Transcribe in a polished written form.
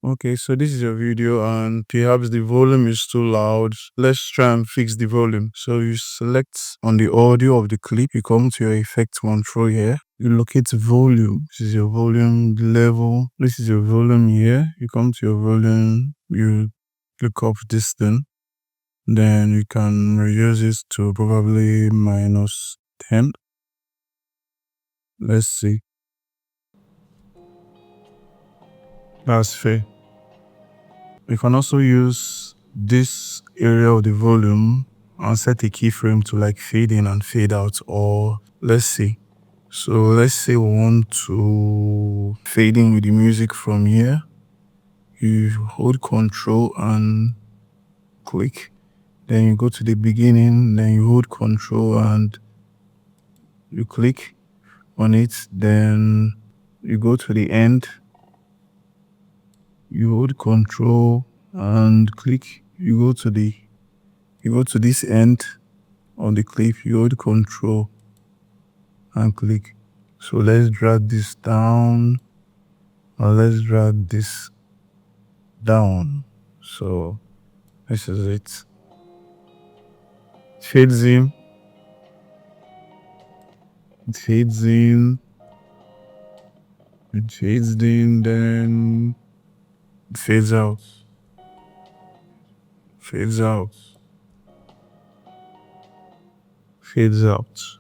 Okay, so this is your video and perhaps the volume is too loud. Let's try and fix the volume. So you select on the audio of the clip, you come to your effect control here. You locate volume. This is your volume level. This is your volume here. You come to your volume, you look up this thing. Then you can reduce it to probably -10. Let's see. That's fair. You can also use this area of the volume and set a keyframe to like fade in and fade out, or let's see. So let's say we want to fade in with the music from here. You hold Control and click. Then you go to the beginning, then you hold Control and you click on it. Then you go to the end. You hold Control and click. You go to this end on the clip. You hold Control and click. So let's drag this down and let's drag this down. So this is it. Fades in. It fades in. It fades in, then it fades out. Fades out. Fades out.